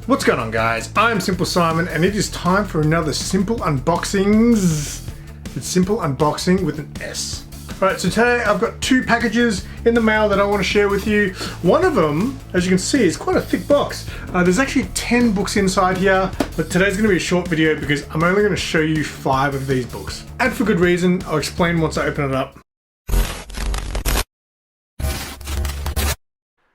What's going on, guys? I'm SimpleSimon and it is time for another Simple Unboxings. It's Simple Unboxing with an S. Alright, so today I've got two packages in the mail that I want to share with you. One of them, as you can see, is quite a thick box. There's actually 10 books inside here, but today's going to be a short video because I'm only going to show you 5 of these books. And for good reason. I'll explain once I open it up.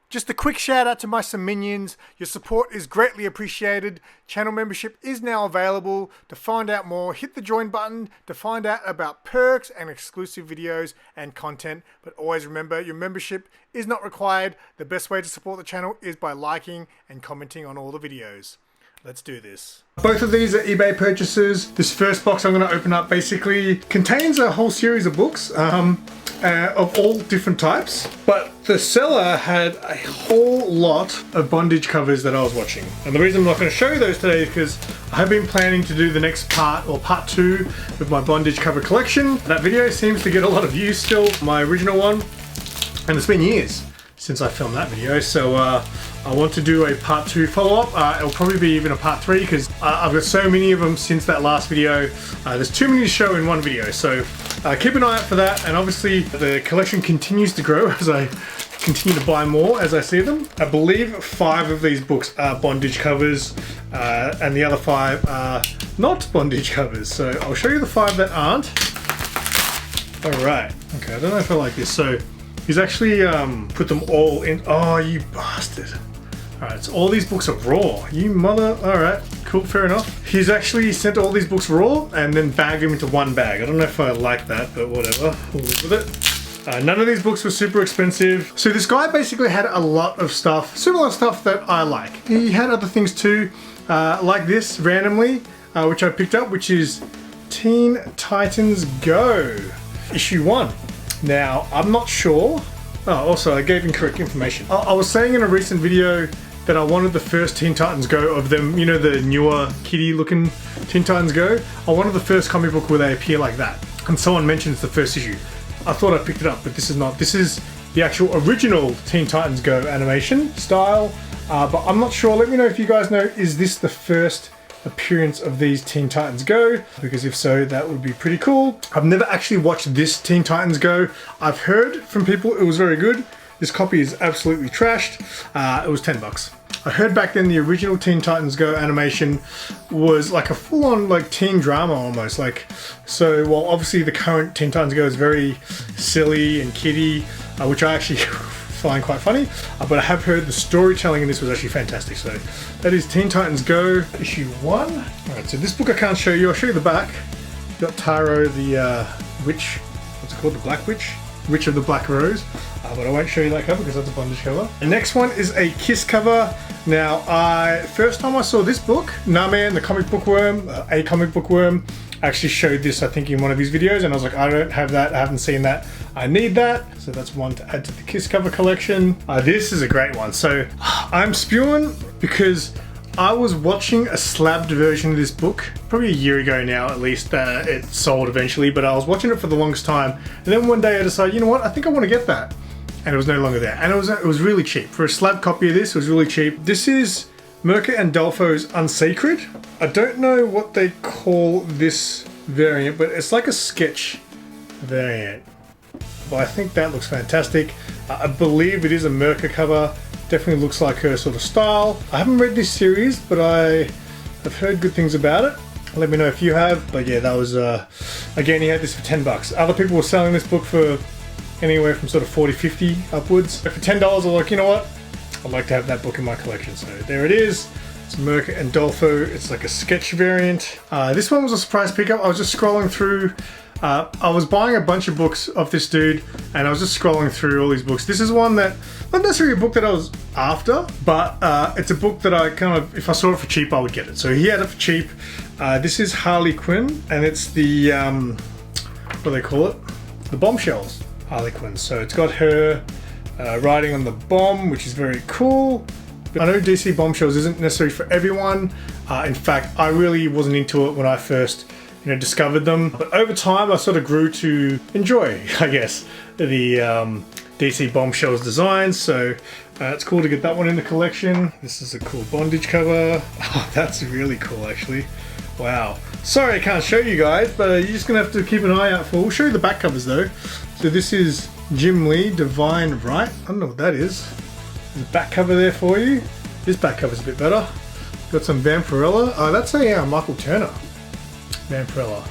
Just a quick shout out to my minions. Your support is greatly appreciated. Channel membership is now available. To find out more, hit the join button to find out about perks and exclusive videos and content. But always remember, your membership is not required. The best way to support the channel is by liking and commenting on all the videos. Let's do this. Both of these are eBay purchases. This first box I'm going to open up basically contains a whole series of books of all different types, but the seller had a whole lot of bondage covers that I was watching. And the reason I'm not going to show you those today is because I have been planning to do the next part, or part 2, with my bondage cover collection. That video seems to get a lot of views still, my original one, and it's been years since I filmed that video, so I want to do a part 2 follow-up. It'll probably be even a part 3 because I've got so many of them since that last video. There's too many to show in one video, so keep an eye out for that. And obviously the collection continues to grow as I continue to buy more as I see them. I believe 5 of these books are bondage covers and the other 5 are not bondage covers. So I'll show you the 5 that aren't. Alright, okay, I don't know if I like this. So he's actually put them all in. Oh, you bastard. Alright, so all these books are raw. You mother. Alright, cool, fair enough. He's actually sent all these books raw and then bagged them into one bag. I don't know if I like that, but whatever. We'll live with it. None of these books were super expensive. So this guy basically had a lot of stuff, similar stuff that I like. He had other things too, like this randomly, which I picked up, which is Teen Titans Go, issue 1. Now, I'm not sure. Oh, also, I gave incorrect information. I was saying in a recent video that I wanted the first Teen Titans Go of them, you know, the newer kiddie looking Teen Titans Go. I wanted the first comic book where they appear like that. And someone mentions the first issue. I thought I picked it up, but this is not. This is the actual original Teen Titans Go animation style. But I'm not sure. Let me know if you guys know, is this the first appearance of these Teen Titans Go? Because if so, that would be pretty cool. I've never actually watched this Teen Titans Go. I've heard from people it was very good. This copy is absolutely trashed. It was 10 bucks. I heard back then the original Teen Titans Go animation was like a full-on like teen drama almost. Like, so while obviously the current Teen Titans Go is very silly and kiddie, which I actually find quite funny, but I have heard the storytelling in this was actually fantastic. So that is Teen Titans Go issue 1. Alright, so this book I can't show you. I'll show you the back. You've got Taro, the witch, what's it called, the Black Witch? Witch of the Black Rose, but I won't show you that cover because that's a bondage cover. The next one is a Kiss cover. Now, first time I saw this book, Name the comic book worm, a comic book worm, actually showed this I think in one of his videos, and I was like, I don't have that, I haven't seen that, I need that. So that's one to add to the Kiss cover collection. This is a great one. So I'm spewing because I was watching a slabbed version of this book probably a year ago now, at least. It sold eventually, but I was watching it for the longest time, and then one day I decided, you know what, I think I want to get that, and it was no longer there, and it was really cheap for a slab copy of this. It was really cheap. This is Mirka and Dolfo's Unsacred. I don't know what they call this variant, but it's like a sketch variant, but I think that looks fantastic. I believe it is a Mirka cover. Definitely looks like her sort of style. I haven't read this series, but I have heard good things about it. Let me know if you have. But yeah, that was, again, he had this for 10 bucks. Other people were selling this book for anywhere from sort of 40, 50 upwards. So for $10, I was like, you know what? I'd like to have that book in my collection. So there it is. It's Mirka and Dolfo. It's like a sketch variant. This one was a surprise pickup. I was just scrolling through. I was buying a bunch of books of this dude, and I was just scrolling through all these books. This is one that, not necessarily a book that I was after, but it's a book that I kind of, if I saw it for cheap, I would get it. So he had it for cheap. This is Harley Quinn, and it's the, what do they call it? The Bombshells Harley Quinn. So it's got her riding on the bomb, which is very cool. But I know DC Bombshells isn't necessarily for everyone. In fact, I really wasn't into it when I first discovered them, but over time I sort of grew to enjoy, I guess, the DC Bombshells designs. So It's cool to get that one in the collection. This is a cool bondage cover. Oh, that's really cool actually. Wow. Sorry I can't show you guys, but you're just gonna have to keep an eye out for. We'll show you the back covers though. So this is Jim Lee, Divine Right. I don't know what that is. There's a back cover there for you. This back cover's a bit better. Got some Vampirella. Oh, that's a Michael Turner. Vampirella.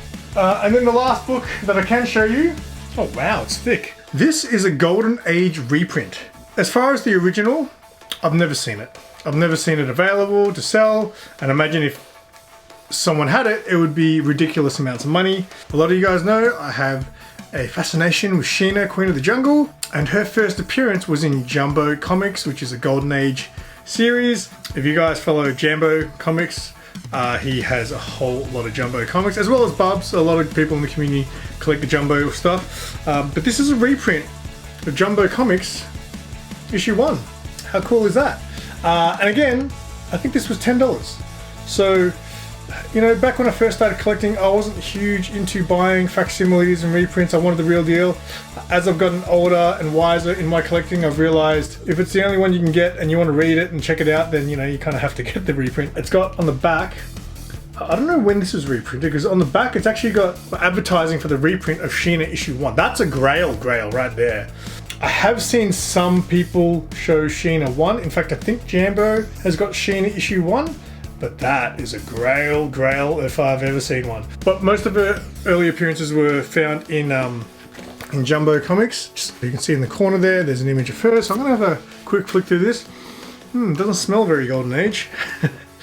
And then the last book that I can show you. Oh wow, it's thick. This is a Golden Age reprint. As far as the original, I've never seen it. I've never seen it available to sell, and imagine if someone had it, it would be ridiculous amounts of money. A lot of you guys know I have a fascination with Sheena, Queen of the Jungle, and her first appearance was in Jumbo Comics, which is a Golden Age series. If you guys follow Jambo Comics, he has a whole lot of Jumbo Comics, as well as Bubs. A lot of people in the community collect the Jumbo stuff. But this is a reprint of Jumbo Comics issue 1. How cool is that? And again, I think this was $10. So, you know, back when I first started collecting, I wasn't huge into buying facsimiles and reprints. I wanted the real deal. As I've gotten older and wiser in my collecting, I've realized if it's the only one you can get and you want to read it and check it out, then, you know, you kind of have to get the reprint. It's got on the back, I don't know when this is reprinted, because on the back it's actually got advertising for the reprint of Sheena issue 1. That's a grail right there. I have seen some people show Sheena 1. In fact, I think Jambo has got Sheena issue 1. But that is a grail if I've ever seen one. But most of her early appearances were found in Jumbo Comics. Just, you can see in the corner there's an image of her. So I'm gonna have a quick flick through this. Doesn't smell very Golden Age.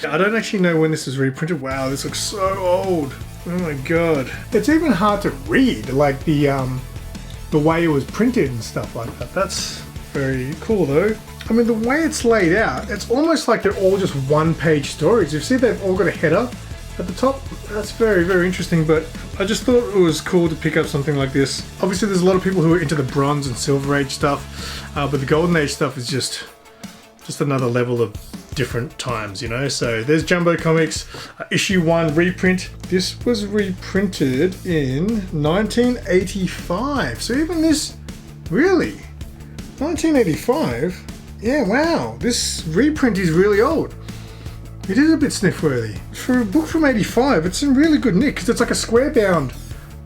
I don't actually know when this was reprinted. Wow, this looks so old. Oh my god. It's even hard to read, like the way it was printed and stuff like that. That's very cool though. I mean, the way it's laid out, it's almost like they're all just one-page stories. You see they've all got a header at the top. That's very interesting, but I just thought it was cool to pick up something like this. Obviously, there's a lot of people who are into the Bronze and Silver Age stuff, but the Golden Age stuff is just another level of different times, you know? So there's Jumbo Comics, issue 1 reprint. This was reprinted in 1985. So even this, really? 1985? Yeah, wow, this reprint is really old. It is a bit sniff-worthy. For a book from 85, it's in really good nick, because it's like a square-bound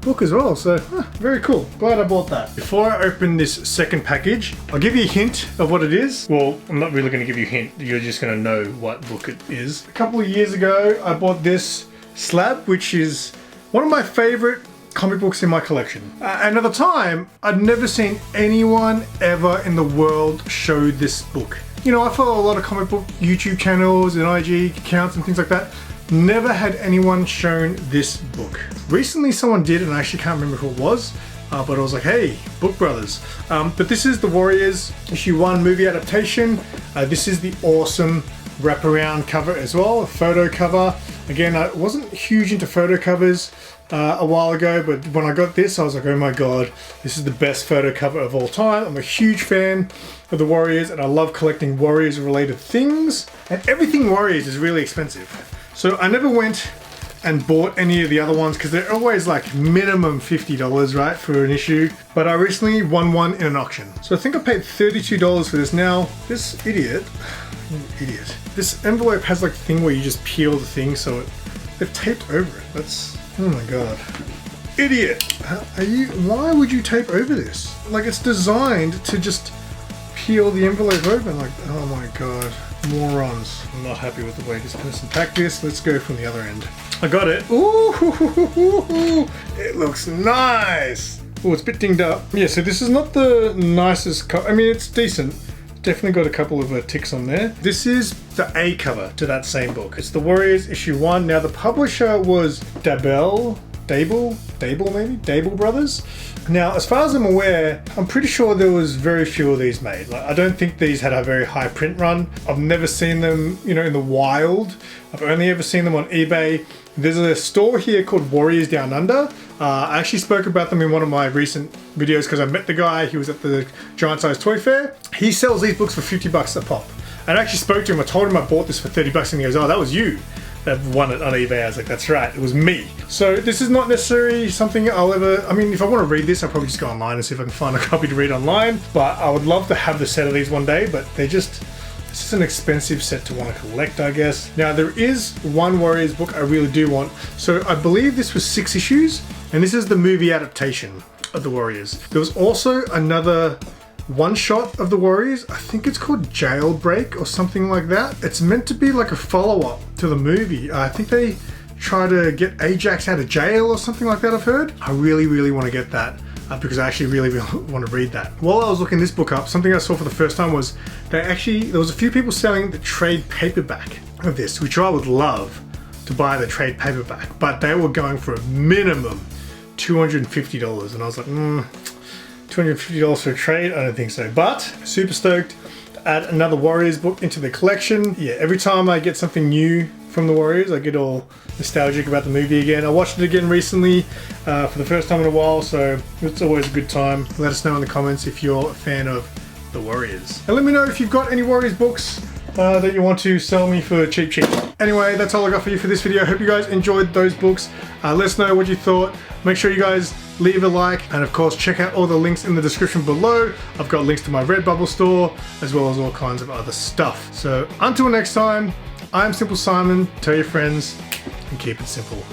book as well, so very cool. Glad I bought that. Before I open this second package, I'll give you a hint of what it is. Well, I'm not really going to give you a hint, you're just going to know what book it is. A couple of years ago, I bought this slab, which is one of my favorite comic books in my collection. And at the time, I'd never seen anyone ever in the world show this book. You know, I follow a lot of comic book YouTube channels and IG accounts and things like that. Never had anyone shown this book. Recently someone did, and I actually can't remember who it was, but I was like, hey, Book Brothers. But this is The Warriors issue 1 movie adaptation. This is the awesome wraparound cover as well, a photo cover. Again, I wasn't huge into photo covers a while ago, but when I got this, I was like, oh my god, this is the best photo cover of all time. I'm a huge fan of the Warriors, and I love collecting Warriors related things, and everything Warriors is really expensive. So I never went and bought any of the other ones because they're always like minimum $50, right, for an issue. But I recently won one in an auction. So I think I paid $32 for this. Now, this idiot, this envelope has like a thing where you just peel the thing, so they've taped over it. That's, oh my god. Idiot! Why would you tape over this? Like, it's designed to just peel the envelope open. Like, oh my god. Morons. I'm not happy with the way this person packed this. Let's go from the other end. I got it. Ooh, it looks nice. Oh, it's a bit dinged up. Yeah, so this is not the nicest cover. I mean, it's decent. Definitely got a couple of ticks on there. This is the A cover to that same book. It's The Warriors issue 1. Now, the publisher was Dable Brothers. Now, as far as I'm aware, I'm pretty sure there was very few of these made. Like, I don't think these had a very high print run. I've never seen them, you know, in the wild. I've only ever seen them on eBay. There's a store here called Warriors Down Under. I actually spoke about them in one of my recent videos because I met the guy. He was at the Giant Size Toy Fair. He sells these books for $50 a pop. And I actually spoke to him. I told him I bought this for $30 and he goes, oh, that was you. that won it on eBay. I was like, that's right, it was me. So this is not necessarily something I'll ever, I mean, if I want to read this, I'll probably just go online and see if I can find a copy to read online. But I would love to have the set of these one day, but this is an expensive set to want to collect, I guess. Now, there is one Warriors book I really do want. So I believe this was 6 issues, and this is the movie adaptation of the Warriors. There was also another one-shot of the Warriors. I think it's called Jailbreak or something like that. It's meant to be like a follow-up to the movie. I think they try to get Ajax out of jail or something like that, I've heard. I really, really want to get that because I actually really, really want to read that. While I was looking this book up, something I saw for the first time was there was a few people selling the trade paperback of this, which I would love to buy the trade paperback, but they were going for a minimum $250, and I was like, $250 for a trade? I don't think so. But super stoked to add another Warriors book into the collection. Yeah, every time I get something new from the Warriors, I get all nostalgic about the movie again. I watched it again recently for the first time in a while, so it's always a good time. Let us know in the comments if you're a fan of the Warriors. And let me know if you've got any Warriors books that you want to sell me for cheap. Anyway, that's all I got for you for this video. I hope you guys enjoyed those books. Let us know what you thought. Make sure you guys leave a like, and of course check out all the links in the description below. I've got links to my Redbubble store as well as all kinds of other stuff. So until next time, I'm SimpleSimon. Tell your friends and keep it simple.